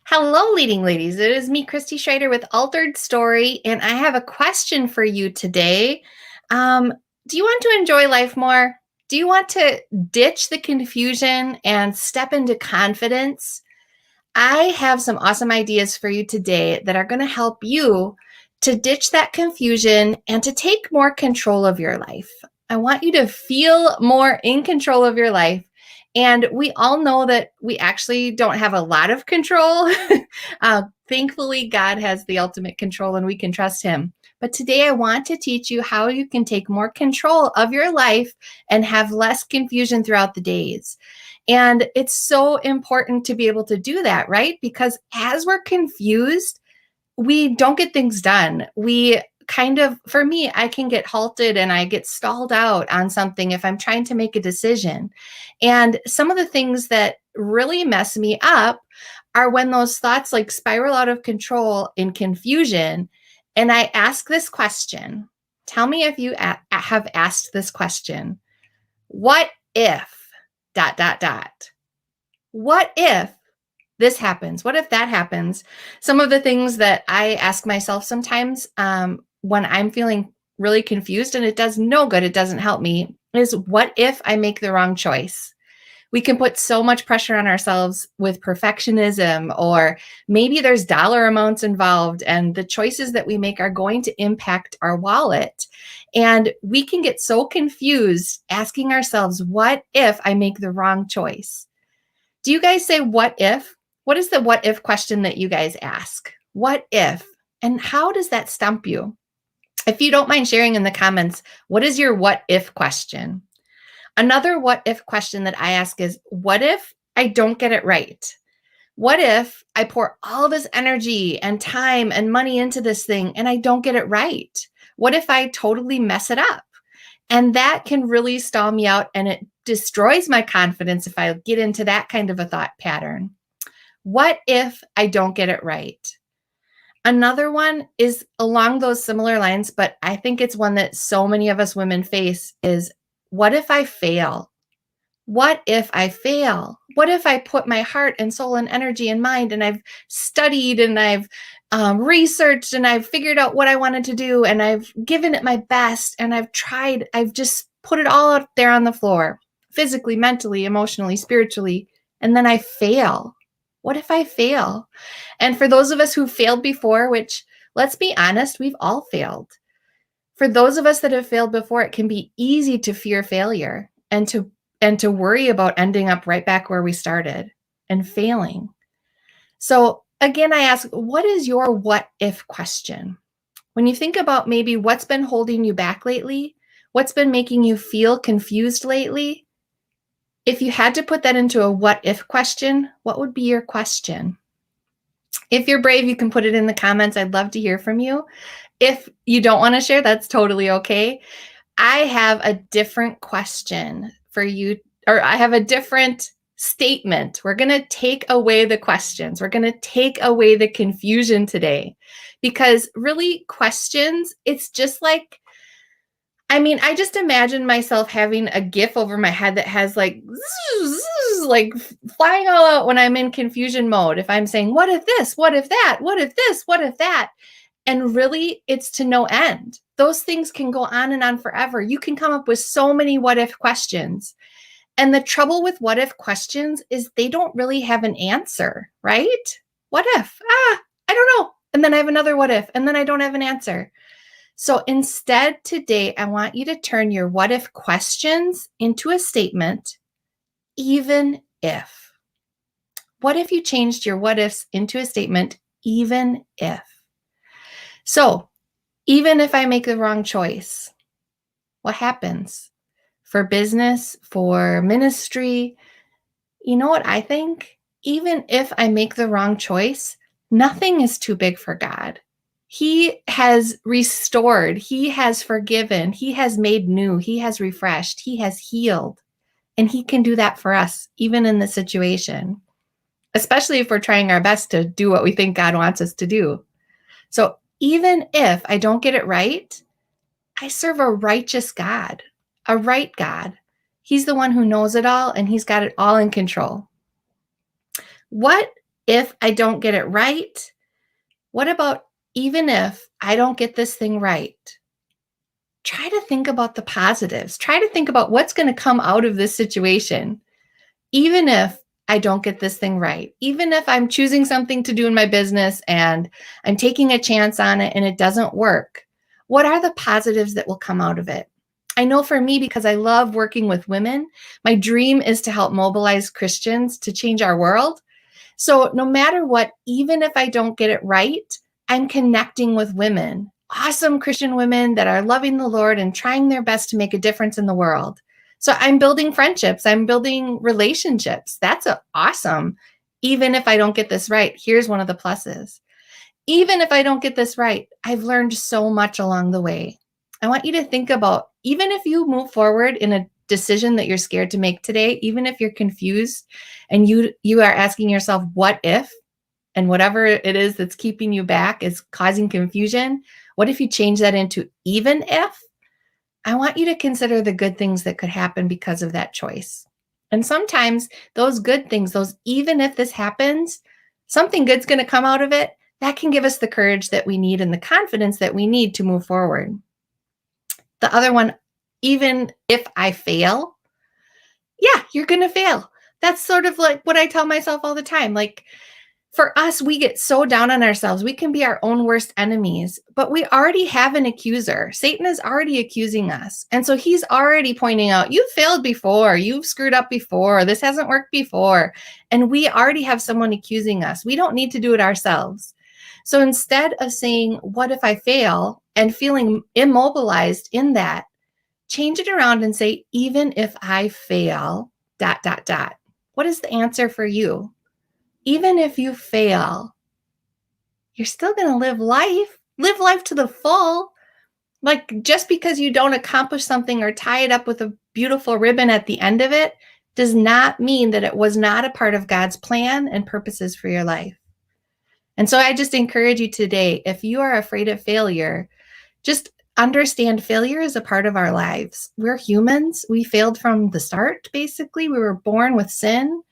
Hello, leading ladies. It is me, Christy Schrader with Altered Story, and I have a question for you today. Um, do you want to enjoy life more? Do you want to ditch the confusion and step into confidence? I have some awesome ideas for you today that are going to help you to ditch that confusion and to take more control of your life. I want you to feel more in control of your life. And we all know that we actually don't have a lot of control. Thankfully, God has the ultimate control and we can trust Him. But today, I want to teach you how you can take more control of your life and have less confusion throughout the days. And it's so important to be able to do that, right? Because as we're confused, we don't get things done. We kind of, for me, I can get halted and I get stalled out on something if I'm trying to make a decision. And some of the things that really mess me up are when those thoughts like spiral out of control in confusion. And I ask this question. Tell me if you have asked this question. What if dot, dot, dot? What if this happens? What if that happens? Some of the things that I ask myself sometimes when I'm feeling really confused and it does no good, it doesn't help me, is what if I make the wrong choice? We can put so much pressure on ourselves with perfectionism, or maybe there's dollar amounts involved and the choices that we make are going to impact our wallet. And we can get so confused asking ourselves, what if I make the wrong choice? Do you guys say what if? What is the what if question that you guys ask? What if? And how does that stump you? If you don't mind sharing in the comments, what is your what if question? Another what if question that I ask is, what if I don't get it right? What if I pour all this energy and time and money into this thing and I don't get it right? What if I totally mess it up? And that can really stall me out and it destroys my confidence if I get into that kind of a thought pattern. What if I don't get it right? Another one is along those similar lines, but I think it's one that so many of us women face is, what if I fail? What if I fail? What if I put my heart and soul and energy and mind and I've studied and I've researched and I've figured out what I wanted to do and I've given it my best and I've tried, I've just put it all out there on the floor, physically, mentally, emotionally, spiritually, and then I fail? What if I fail? And for those of us who failed before, which let's be honest, we've all failed. For those of us that have failed before, it can be easy to fear failure and to worry about ending up right back where we started and failing. So again, I ask, what is your what if question? When you think about maybe what's been holding you back lately, what's been making you feel confused lately, if you had to put that into a what if question, what would be your question? If you're brave, you can put it in the comments. I'd love to hear from you. If you don't want to share, that's totally okay. I have a different question for you, or I have a different statement. We're going to take away the questions. We're going to take away the confusion today, because really questions, it's just like, I mean, I just imagine myself having a GIF over my head that has like, like flying all out when I'm in confusion mode. If I'm saying, what if this, what if that, what if this, what if that? And really, it's to no end. Those things can go on and on forever. You can come up with so many what if questions. And the trouble with what if questions is they don't really have an answer, right? What if? I don't know. And then I have another what if, and then I don't have an answer. So instead, today, I want you to turn your what if questions into a statement, even if. What if you changed your what ifs into a statement, even if? So, even if I make the wrong choice, what happens? For business, for ministry, you know what I think? Even if I make the wrong choice, nothing is too big for God. He has restored, He has forgiven, He has made new, He has refreshed, He has healed. And He can do that for us, even in this situation, especially if we're trying our best to do what we think God wants us to do. So even if I don't get it right, I serve a righteous God, a right God. He's the one who knows it all and He's got it all in control. What if I don't get it right? What about even if I don't get this thing right? Try to think about the positives. Try to think about what's going to come out of this situation. Even if I don't get this thing right, even if I'm choosing something to do in my business and I'm taking a chance on it and it doesn't work, what are the positives that will come out of it? I know for me, because I love working with women, my dream is to help mobilize Christians to change our world. So no matter what, even if I don't get it right, I'm connecting with women, awesome Christian women that are loving the Lord and trying their best to make a difference in the world. So I'm building friendships, I'm building relationships. That's awesome. Even if I don't get this right, here's one of the pluses. Even if I don't get this right, I've learned so much along the way. I want you to think about, even if you move forward in a decision that you're scared to make today, even if you're confused and you are asking yourself, what if, and whatever it is that's keeping you back is causing confusion, what if you change that into even if? I want you to consider the good things that could happen because of that choice. And sometimes those good things, those even if this happens, something good's going to come out of it. That can give us the courage that we need and the confidence that we need to move forward. The other one, even if I fail, yeah, you're going to fail. That's sort of like what I tell myself all the time. Like, for us, we get so down on ourselves. We can be our own worst enemies, but we already have an accuser. Satan is already accusing us. And so he's already pointing out, you've failed before, you've screwed up before, this hasn't worked before. And we already have someone accusing us. We don't need to do it ourselves. So instead of saying, what if I fail, and feeling immobilized in that, change it around and say, even if I fail, ... What is the answer for you? Even if you fail, you're still going to live life to the full. Like, just because you don't accomplish something or tie it up with a beautiful ribbon at the end of it does not mean that it was not a part of God's plan and purposes for your life. And so I just encourage you today, if you are afraid of failure, just understand failure is a part of our lives. We're humans. We failed from the start, basically. We were born with sin.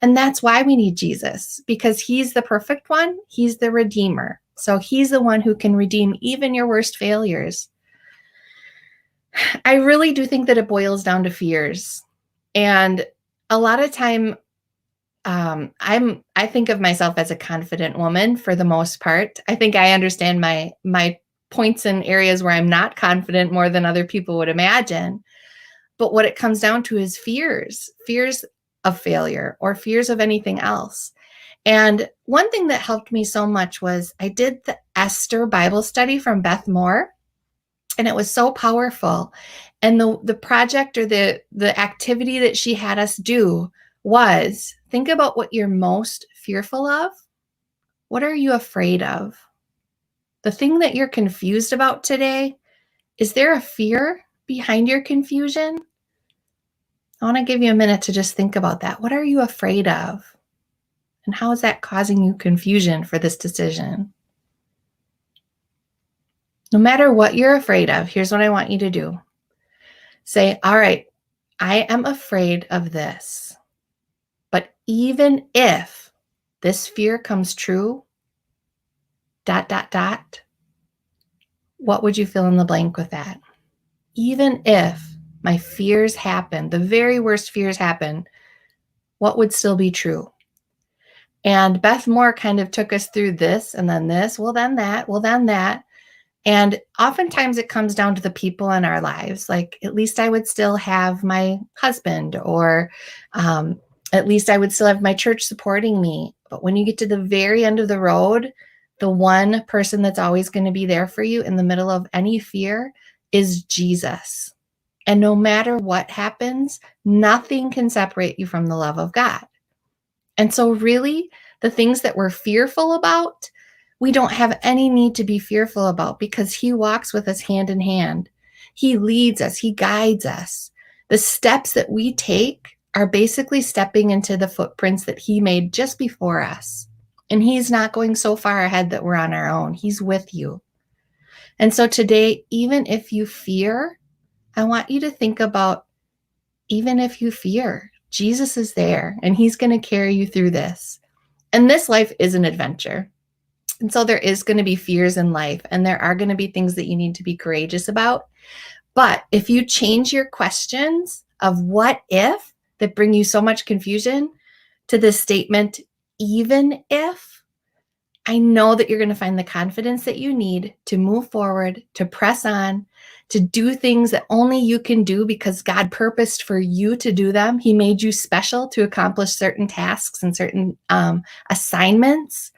And that's why we need Jesus, because he's the perfect one. He's the Redeemer. So he's the one who can redeem even your worst failures. I really do think that it boils down to fears. And a lot of time, I think of myself as a confident woman for the most part. I think I understand my points and areas where I'm not confident more than other people would imagine. But what it comes down to is fears of failure or fears of anything else. And one thing that helped me so much was I did the Esther Bible study from Beth Moore, and it was so powerful. And the project or the activity that she had us do was think about what you're most fearful of. What are you afraid of? The thing that you're confused about today, is there a fear behind your confusion? I want to give you a minute to just think about that. What are you afraid of? And how is that causing you confusion for this decision? No matter what you're afraid of, here's what I want you to do. Say, all right, I am afraid of this. But even if this fear comes true, ... what would you fill in the blank with that? Even if my fears happen, the very worst fears happen, what would still be true? And Beth Moore kind of took us through this and then this, well, then that, well, then that. And oftentimes it comes down to the people in our lives. Like, at least I would still have my husband, or at least I would still have my church supporting me. But when you get to the very end of the road, the one person that's always going to be there for you in the middle of any fear is Jesus. And no matter what happens, nothing can separate you from the love of God. And so really, the things that we're fearful about, we don't have any need to be fearful about, because he walks with us hand in hand. He leads us. He guides us. The steps that we take are basically stepping into the footprints that he made just before us. And he's not going so far ahead that we're on our own. He's with you. And so today, even if you fear, I want you to think about, even if you fear, Jesus is there and he's going to carry you through this. And this life is an adventure. And so there is going to be fears in life, and there are going to be things that you need to be courageous about. But if you change your questions of what if that bring you so much confusion to this statement, even if, I know that you're going to find the confidence that you need to move forward, to press on, to do things that only you can do because God purposed for you to do them. He made you special to accomplish certain tasks and certain assignments.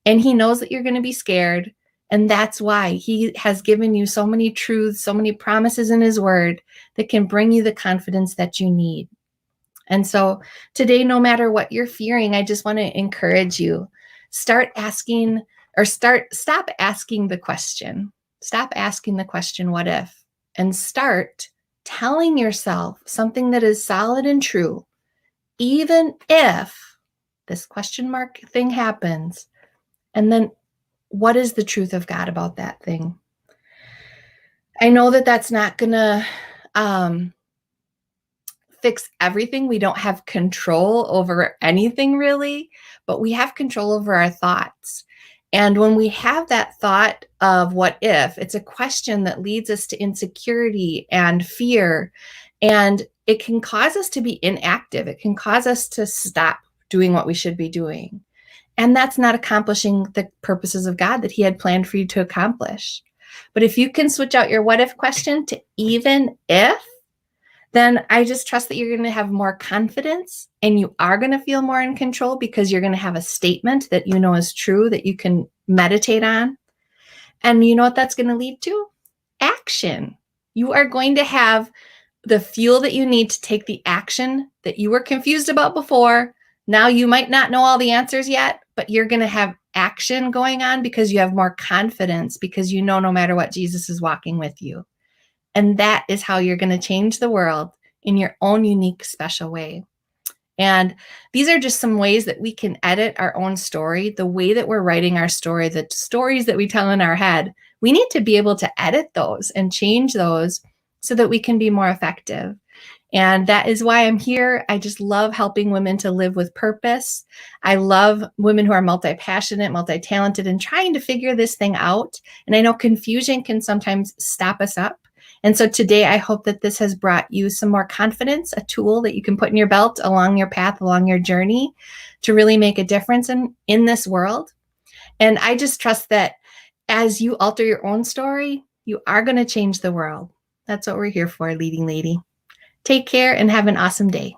And He knows that you're going to be scared. And that's why He has given you so many truths, so many promises in His Word that can bring you the confidence that you need. And so today, no matter what you're fearing, I just want to encourage you. Stop asking the question. Stop asking the question, what if? And start telling yourself something that is solid and true. Even if this question mark thing happens, and then what is the truth of God about that thing? I know that that's not going to fix everything. We don't have control over anything really, but we have control over our thoughts. And when we have that thought of what if, it's a question that leads us to insecurity and fear, and it can cause us to be inactive. It can cause us to stop doing what we should be doing. And that's not accomplishing the purposes of God that He had planned for you to accomplish. But if you can switch out your what if question to even if, then I just trust that you're going to have more confidence, and you are going to feel more in control because you're going to have a statement that you know is true that you can meditate on. And you know what that's going to lead to? Action. You are going to have the fuel that you need to take the action that you were confused about before. Now you might not know all the answers yet, but you're going to have action going on because you have more confidence, because you know no matter what, Jesus is walking with you. And that is how you're going to change the world in your own unique, special way. And these are just some ways that we can edit our own story, the way that we're writing our story, the stories that we tell in our head. We need to be able to edit those and change those so that we can be more effective. And that is why I'm here. I just love helping women to live with purpose. I love women who are multi-passionate, multi-talented, and trying to figure this thing out. And I know confusion can sometimes stop us up. And so today, I hope that this has brought you some more confidence, a tool that you can put in your belt along your path, along your journey to really make a difference in this world. And I just trust that as you alter your own story, you are going to change the world. That's what we're here for, Leading Lady. Take care and have an awesome day.